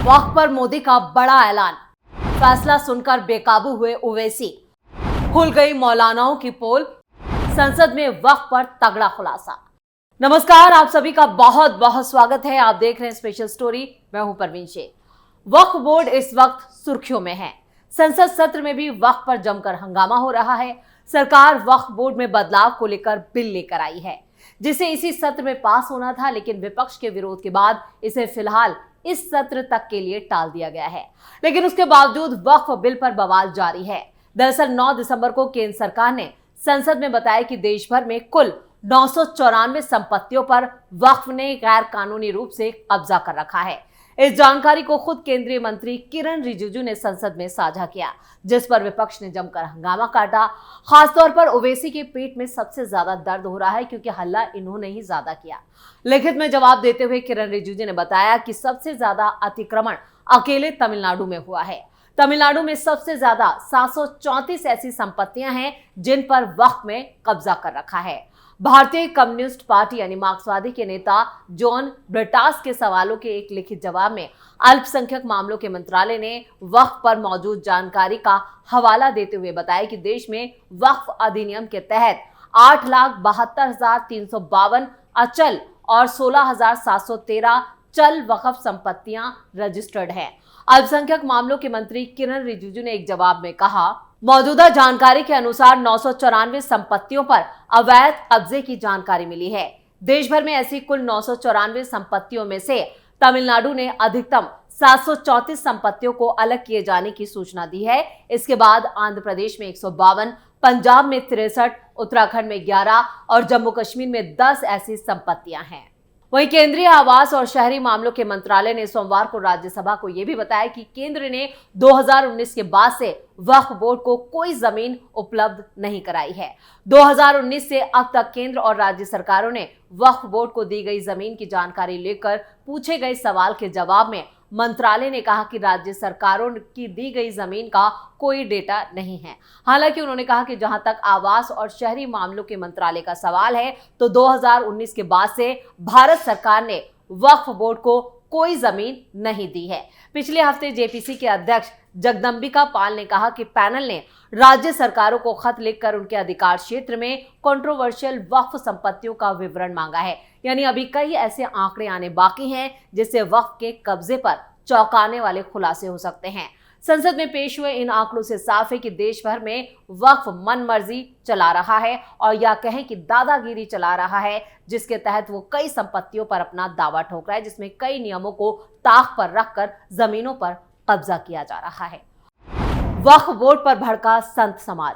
वक्फ पर मोदी का बड़ा ऐलान, फैसला सुनकर बेकाबू हुए ओवैसी, खुल गई मौलानाओं की पोल, संसद में वक्फ पर तगड़ा खुलासा। नमस्कार, आप सभी का बहुत बहुत स्वागत है। आप देख रहे हैं स्पेशल स्टोरी, मैं हूं परवीन शेख। वक्फ बोर्ड इस वक्त सुर्खियों में है। संसद सत्र में भी वक्फ पर जमकर हंगामा हो रहा है। सरकार वक्फ बोर्ड में बदलाव को लेकर बिल लेकर आई है, जिसे इसी सत्र में पास होना था, लेकिन विपक्ष के विरोध के बाद इसे फिलहाल इस सत्र तक के लिए टाल दिया गया है। लेकिन उसके बावजूद वक्फ बिल पर बवाल जारी है। दरअसल 9 दिसंबर को केंद्र सरकार ने संसद में बताया कि देश भर में कुल 994 संपत्तियों पर वक्फ ने गैर कानूनी रूप से कब्जा कर रखा है। इस जानकारी को खुद केंद्रीय मंत्री किरण रिजिजू ने संसद में साझा किया, जिस पर विपक्ष ने जमकर हंगामा काटा। खासतौर पर ओवैसी के पेट में सबसे ज्यादा दर्द हो रहा है, क्योंकि हल्ला इन्होंने ही ज्यादा किया। लिखित में जवाब देते हुए किरण रिजिजू ने बताया कि सबसे ज्यादा अतिक्रमण अकेले तमिलनाडु में हुआ है। तमिलनाडु में सबसे ज्यादा 734 ऐसी संपत्तियां हैं जिन पर वक्फ में कब्जा कर रखा है। भारतीय कम्युनिस्ट पार्टी यानी मार्क्सवादी के नेता जॉन ब्रिटास के सवालों के एक लिखित जवाब में अल्पसंख्यक मामलों के मंत्रालय ने वक्फ पर मौजूद जानकारी का हवाला देते हुए बताया कि देश में वक्फ अधिनियम के तहत 8,72,352 अचल और 16,713 चल वक्फ संपत्तियां रजिस्टर्ड हैं। अल्पसंख्यक मामलों के मंत्री किरण रिजिजू ने एक जवाब में कहा, मौजूदा जानकारी के अनुसार 994 संपत्तियों पर अवैध कब्जे की जानकारी मिली है। देश भर में ऐसी कुल 994 संपत्तियों में से तमिलनाडु ने अधिकतम 734 संपत्तियों को अलग किए जाने की सूचना दी है। इसके बाद आंध्र प्रदेश में 152, पंजाब में 63, उत्तराखंड में 11 और जम्मू कश्मीर में 10 ऐसी संपत्तियां हैं। वहीं केंद्रीय आवास और शहरी मामलों के मंत्रालय ने सोमवार को राज्यसभा को यह भी बताया कि केंद्र ने 2019 के बाद से वक्फ बोर्ड को कोई जमीन उपलब्ध नहीं कराई है। 2019 से अब तक केंद्र और राज्य सरकारों ने वक्फ बोर्ड को दी गई जमीन की जानकारी लेकर पूछे गए सवाल के जवाब में मंत्रालय ने कहा कि राज्य सरकारों की दी गई जमीन का कोई डेटा नहीं है। हालांकि उन्होंने कहा कि जहां तक आवास और शहरी मामलों के मंत्रालय का सवाल है, तो 2019 के बाद से भारत सरकार ने वक्फ बोर्ड को कोई जमीन नहीं दी है। पिछले हफ्ते जेपीसी के अध्यक्ष जगदंबिका पाल ने कहा कि पैनल ने राज्य सरकारों को खत लिखकर उनके अधिकार क्षेत्र में कंट्रोवर्शियल वक्फ संपत्तियों का विवरण मांगा है। यानी अभी कई ऐसे आंकड़े आने बाकी हैं जिससे वक्फ के कब्जे पर चौंकाने वाले खुलासे हो सकते हैं। संसद में पेश हुए इन आंकड़ों से साफ है कि देश भर में वक्फ मनमर्जी चला रहा है, और या कहें कि दादागिरी चला रहा है, जिसके तहत वो कई संपत्तियों पर अपना दावा ठोक रहा है, जिसमें कई नियमों को ताक पर रखकर जमीनों पर कब्जा किया जा रहा है। वक्फ बोर्ड पर भड़का संत समाज।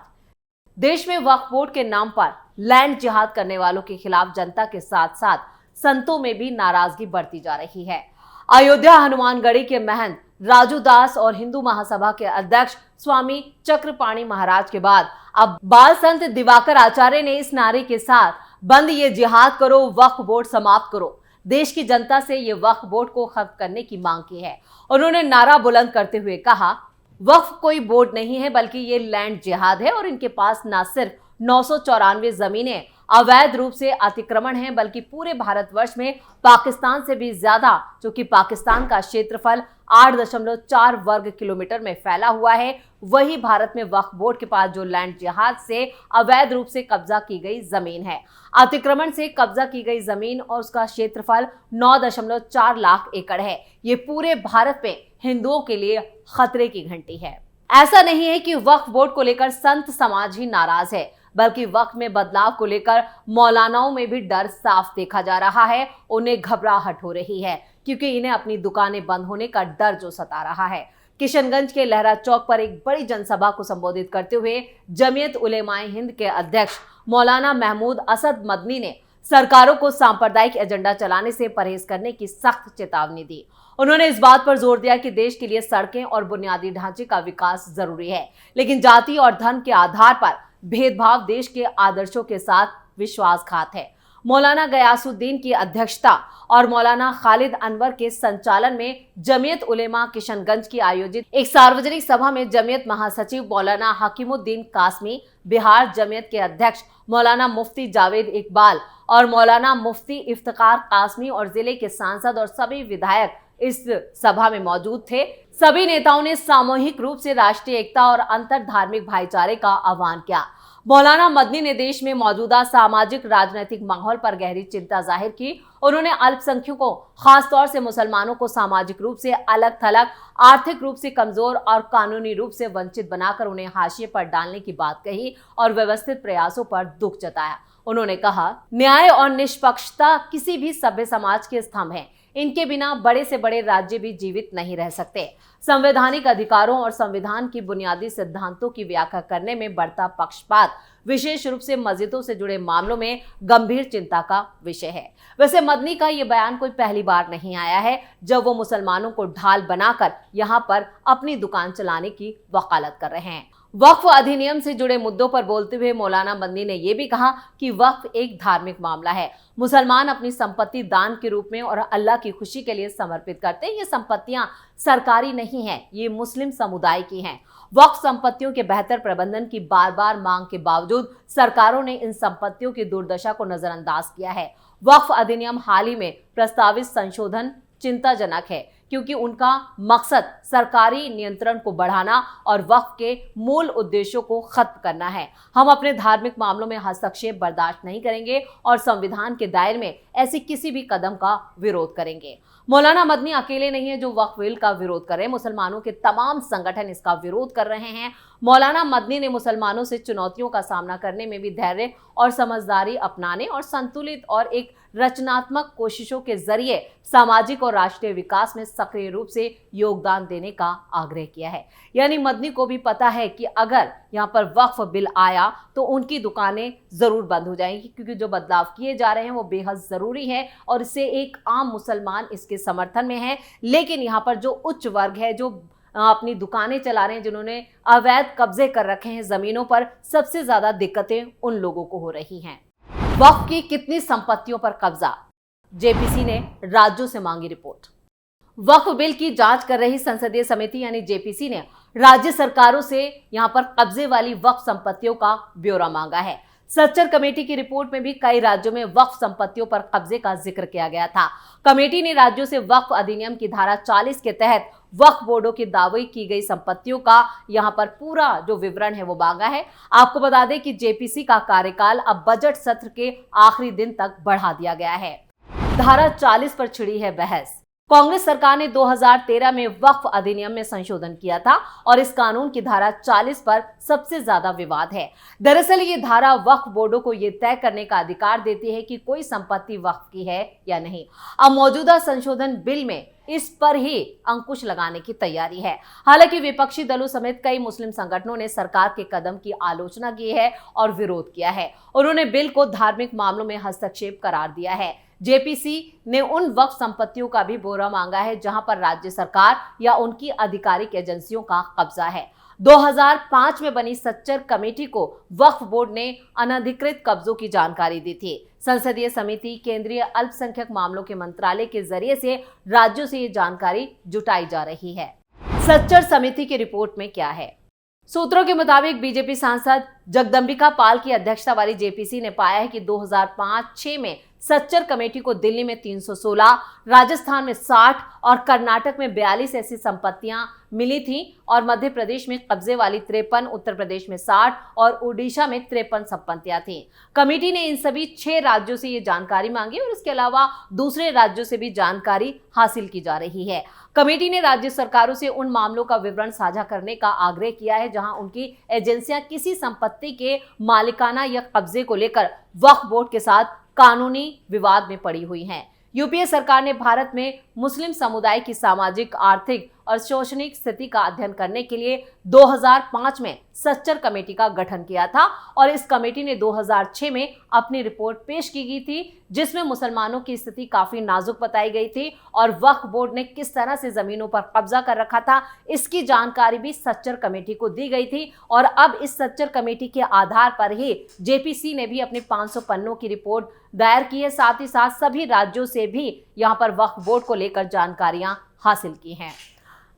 देश में वक्फ बोर्ड के नाम पर लैंड जिहाद करने वालों के खिलाफ जनता के साथ साथ संतों में भी नाराजगी बढ़ती जा रही है। अयोध्या हनुमानगढ़ी के महंत राजू दास और हिंदू महासभा के अध्यक्ष स्वामी चक्रपाणी महाराज के बाद अब बाल संत दिवाकर आचार्य ने इस नारे के साथ बंद ये जिहाद करो, वक्फ बोर्ड समाप्त करो, देश की जनता से ये वक्फ बोर्ड को खत्म करने की मांग की है। उन्होंने नारा बुलंद करते हुए कहा, वक्फ कोई बोर्ड नहीं है, बल्कि ये लैंड जिहाद है, और इनके पास न सिर्फ 994 जमीनें अवैध रूप से अतिक्रमण है, बल्कि पूरे भारतवर्ष में पाकिस्तान से भी ज्यादा, जो कि पाकिस्तान का क्षेत्रफल 8.4 वर्ग किलोमीटर में फैला हुआ है, वही भारत में वक्फ बोर्ड के पास जो लैंड जिहाद से अवैध रूप से कब्जा की गई जमीन है। अतिक्रमण से कब्जा की गई जमीन और उसका क्षेत्रफल 9.4 लाख एकड़ है। ये पूरे भारत में हिंदुओं के लिए खतरे की घंटी है। ऐसा नहीं है कि वक्फ बोर्ड को लेकर संत समाज ही नाराज है, बल्कि वक्फ में बदलाव को लेकर मौलानाओं में भी डर साफ देखा जा रहा है। उन्हें घबराहट हो रही है, क्योंकि इन्हें अपनी दुकानें बंद होने का डर जो सता रहा है। किशनगंज के लहरा चौक पर एक बड़ी जनसभा को संबोधित करते हुए जमीयत उलेमाए हिंद के अध्यक्ष मौलाना महमूद असद मदनी ने सरकारों को सांप्रदायिक एजेंडा चलाने से परहेज करने की सख्त चेतावनी दी। उन्होंने इस बात पर जोर दिया कि देश के लिए सड़कें और बुनियादी ढांचे का विकास जरूरी है, लेकिन जाति और धर्म के आधार पर भेदभाव देश के आदर्शों के साथ विश्वासघात है। मौलाना गयासुद्दीन की अध्यक्षता और मौलाना खालिद अनवर के संचालन में जमीयत उलेमा किशनगंज की आयोजित एक सार्वजनिक सभा में जमीयत महासचिव मौलाना हकीमुद्दीन कासमी, बिहार जमीयत के अध्यक्ष मौलाना मुफ्ती जावेद इकबाल और मौलाना मुफ्ती इफ्तिकार कासमी और जिले के सांसद और सभी विधायक इस सभा में मौजूद थे। सभी नेताओं ने सामूहिक रूप से राष्ट्रीय एकता और अंतर धार्मिक भाईचारे का आह्वान किया। मौलाना मदनी ने देश में मौजूदा सामाजिक राजनीतिक माहौल पर गहरी चिंता जाहिर की। उन्होंने अल्पसंख्यकों, खासतौर से मुसलमानों को सामाजिक रूप से अलग थलग, आर्थिक रूप से कमजोर और कानूनी रूप से वंचित बनाकर उन्हें हाशिए पर डालने की बात कही और व्यवस्थित प्रयासों पर दुख जताया। उन्होंने कहा, न्याय और निष्पक्षता किसी भी सभ्य समाज के स्तंभ हैं। इनके बिना बड़े से बड़े राज्य भी जीवित नहीं रह सकते। संवैधानिक अधिकारों और संविधान की बुनियादी सिद्धांतों की व्याख्या करने में बढ़ता पक्षपात विशेष रूप से मस्जिदों से जुड़े मामलों में गंभीर चिंता का विषय है। वैसे मदनी का ये बयान कोई पहली बार नहीं आया है जब वो मुसलमानों को ढाल बनाकर यहाँ पर अपनी दुकान चलाने की वकालत कर रहे हैं। वक्फ अधिनियम से जुड़े मुद्दों पर बोलते हुए मौलाना मदनी ने यह भी कहा कि वक्फ एक धार्मिक मामला है। मुसलमान अपनी संपत्ति दान के रूप में और अल्लाह की खुशी के लिए समर्पित करते हैं। ये संपत्तियां सरकारी नहीं हैं, ये मुस्लिम समुदाय की हैं। वक्फ संपत्तियों के बेहतर प्रबंधन की बार बार मांग के बावजूद सरकारों ने इन संपत्तियों की दुर्दशा को नजरअंदाज किया है। वक्फ अधिनियम हाल ही में प्रस्तावित संशोधन चिंताजनक है क्योंकि उनका मकसद सरकारी नियंत्रण को बढ़ाना और वक्फ के मूल उद्देश्यों को खत्म करना है। हम अपने धार्मिक मामलों में हस्तक्षेप बर्दाश्त नहीं करेंगे और संविधान के दायरे में ऐसे किसी भी कदम का विरोध करेंगे। मौलाना मदनी अकेले नहीं है जो वक्फ बिल का विरोध कर रहे हैं, मुसलमानों के तमाम संगठन इसका विरोध कर रहे हैं। मौलाना मदनी ने मुसलमानों से चुनौतियों का सामना करने में भी धैर्य और समझदारी अपनाने और संतुलित और एक रचनात्मक कोशिशों के जरिए सामाजिक और राष्ट्रीय विकास में सक्रिय रूप से योगदान देने का आग्रह किया है। यानी मदनी को भी पता है कि अगर यहाँ पर वक्फ बिल आया तो उनकी दुकानें जरूर बंद हो जाएंगी, क्योंकि जो बदलाव किए जा रहे हैं वो बेहद जरूरी है और इससे एक आम मुसलमान इसके समर्थन में है। लेकिन यहाँ पर जो उच्च वर्ग है, जो अपनी दुकानें चला रहे हैं, जिन्होंने अवैध कब्जे कर रखे हैं जमीनों पर, सबसे ज्यादा दिक्कतें उन लोगों को हो रही हैं। वक्फ की कितनी संपत्तियों पर कब्जा, जेपीसी ने राज्यों से मांगी रिपोर्ट। वक्फ बिल की जांच कर रही संसदीय समिति यानी जेपीसी ने राज्य सरकारों से यहां पर कब्जे वाली वक्फ संपत्तियों का ब्यौरा मांगा है। सच्चर कमेटी की रिपोर्ट में भी कई राज्यों में वक्फ संपत्तियों पर कब्जे का जिक्र किया गया था। कमेटी ने राज्यों से वक्फ अधिनियम की धारा 40 के तहत वक्फ बोर्डों की दावे की गई संपत्तियों का यहां पर पूरा जो विवरण है वो मांगा है। आपको बता दें कि जेपीसी का कार्यकाल अब बजट सत्र के आखिरी दिन तक बढ़ा दिया गया है। धारा 40 पर छिड़ी है बहस। कांग्रेस सरकार ने 2013 में वक्फ अधिनियम में संशोधन किया था और इस कानून की धारा 40 पर सबसे ज्यादा विवाद है। दरअसल ये धारा वक्फ बोर्डों को ये तय करने का अधिकार देती है कि कोई संपत्ति वक्फ की है या नहीं। अब मौजूदा संशोधन बिल में इस पर ही अंकुश लगाने की तैयारी है। हालांकि विपक्षी दलों समेत कई मुस्लिम संगठनों ने सरकार के कदम की आलोचना की है और विरोध किया है। उन्होंने बिल को धार्मिक मामलों में हस्तक्षेप करार दिया है। जेपीसी ने उन वक्फ संपत्तियों का भी ब्यौरा मांगा है जहां पर राज्य सरकार या उनकी आधिकारिक एजेंसियों का कब्जा है। 2005 में बनी सच्चर कमेटी को वक्फ बोर्ड ने अनधिकृत कब्जों की जानकारी दी थी। संसदीय समिति केंद्रीय अल्पसंख्यक मामलों के मंत्रालय के जरिए से राज्यों से ये जानकारी जुटाई जा रही है। सच्चर समिति की रिपोर्ट में क्या है? सूत्रों के मुताबिक बीजेपी सांसद जगदंबिका पाल की अध्यक्षता वाली जेपीसी ने पाया है कि 2005-6 में सच्चर कमेटी को दिल्ली में 316, राजस्थान में 60 और कर्नाटक में 42 ऐसी संपत्तियां मिली थी और मध्य प्रदेश में कब्जे वाली 53, उत्तर प्रदेश में 60 और उड़ीसा में 53 संपत्तियां थीं। कमेटी ने इन सभी 6 राज्यों से ये जानकारी मांगी और इसके अलावा दूसरे राज्यों से भी जानकारी हासिल की जा रही है। कमेटी ने राज्य सरकारों से उन मामलों का विवरण साझा करने का आग्रह किया है जहां उनकी एजेंसियां किसी संपत्ति के मालिकाना या कब्जे को लेकर वक्फ बोर्ड के साथ कानूनी विवाद में पड़ी हुई हैं। यूपीए सरकार ने भारत में मुस्लिम समुदाय की सामाजिक, आर्थिक और शैक्षणिक स्थिति का अध्ययन करने के लिए 2005 में सच्चर कमेटी का गठन किया था और इस कमेटी ने 2006 में अपनी रिपोर्ट पेश की गई थी जिसमें मुसलमानों की स्थिति काफी नाजुक बताई गई थी और वक्फ बोर्ड ने किस तरह से जमीनों पर कब्जा कर रखा था इसकी जानकारी भी सच्चर कमेटी को दी गई थी। और अब इस सच्चर कमेटी के आधार पर ही जेपीसी ने भी अपनी 500 पन्नों की रिपोर्ट दायर की है। साथ ही साथ सभी राज्यों से भी यहाँ पर वक्फ बोर्ड को लेकर जानकारियां हासिल की हैं।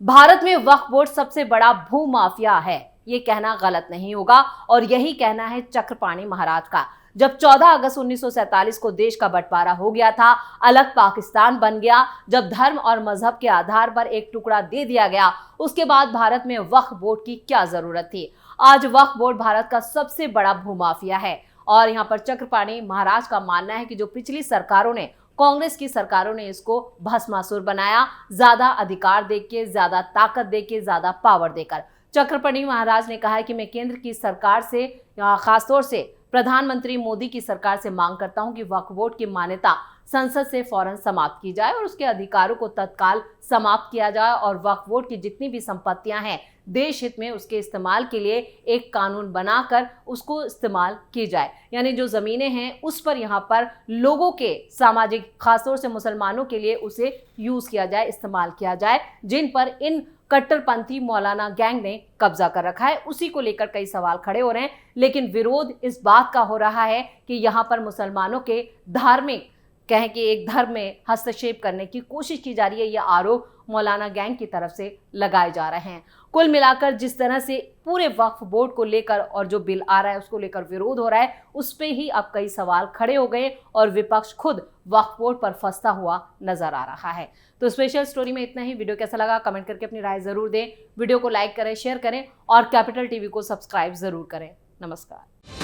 भारत में वक्फ बोर्ड सबसे बड़ा भू माफिया है, ये कहना गलत नहीं होगा और यही कहना है चक्रपाणी महाराज का। जब 14 अगस्त 1947 को देश का बंटवारा हो गया था, अलग पाकिस्तान बन गया, जब धर्म और मजहब के आधार पर एक टुकड़ा दे दिया गया, उसके बाद भारत में वक्फ बोर्ड की क्या जरूरत थी। आज वक्फ बोर्ड भारत का सबसे बड़ा भूमाफिया है और यहाँ पर चक्रपाणी महाराज का मानना है कि जो पिछली सरकारों ने, कांग्रेस की सरकारों ने इसको भस्मासुर बनाया, ज्यादा अधिकार देके, ज्यादा ताकत देके, ज्यादा पावर देकर। चक्रपाणी महाराज ने कहा है कि मैं केंद्र की सरकार से, खासतौर से प्रधानमंत्री मोदी की सरकार से मांग करता हूं कि वक्फ बोर्ड की मान्यता संसद से फौरन समाप्त की जाए और उसके अधिकारों को तत्काल समाप्त किया जाए और वक्फ बोर्ड की जितनी भी संपत्तियां हैं देश हित में उसके इस्तेमाल के लिए एक कानून बनाकर उसको इस्तेमाल की जाए। यानी जो जमीनें हैं उस पर यहाँ पर लोगों के सामाजिक, खासतौर से मुसलमानों के लिए उसे यूज किया जाए, इस्तेमाल किया जाए, जिन पर इन कट्टरपंथी मौलाना गैंग ने कब्जा कर रखा है। उसी को लेकर कई सवाल खड़े हो रहे हैं, लेकिन विरोध इस बात का हो रहा है कि यहाँ पर मुसलमानों के धार्मिक, कहें कि एक धर्म में हस्तक्षेप करने की कोशिश की जा रही है। यह आरोप मौलाना गैंग की तरफ से लगाए जा रहे हैं। कुल मिलाकर जिस तरह से पूरे वक्फ बोर्ड को लेकर और जो बिल आ रहा है उसको लेकर विरोध हो रहा है, उस पे ही अब कई सवाल खड़े हो गए और विपक्ष खुद वक्फ बोर्ड पर फंसता हुआ नजर आ रहा है। तो स्पेशल स्टोरी में इतना ही। वीडियो कैसा लगा कमेंट करके अपनी राय जरूर दें। वीडियो को लाइक करें, शेयर करें और कैपिटल टीवी को सब्सक्राइब जरूर करें। नमस्कार।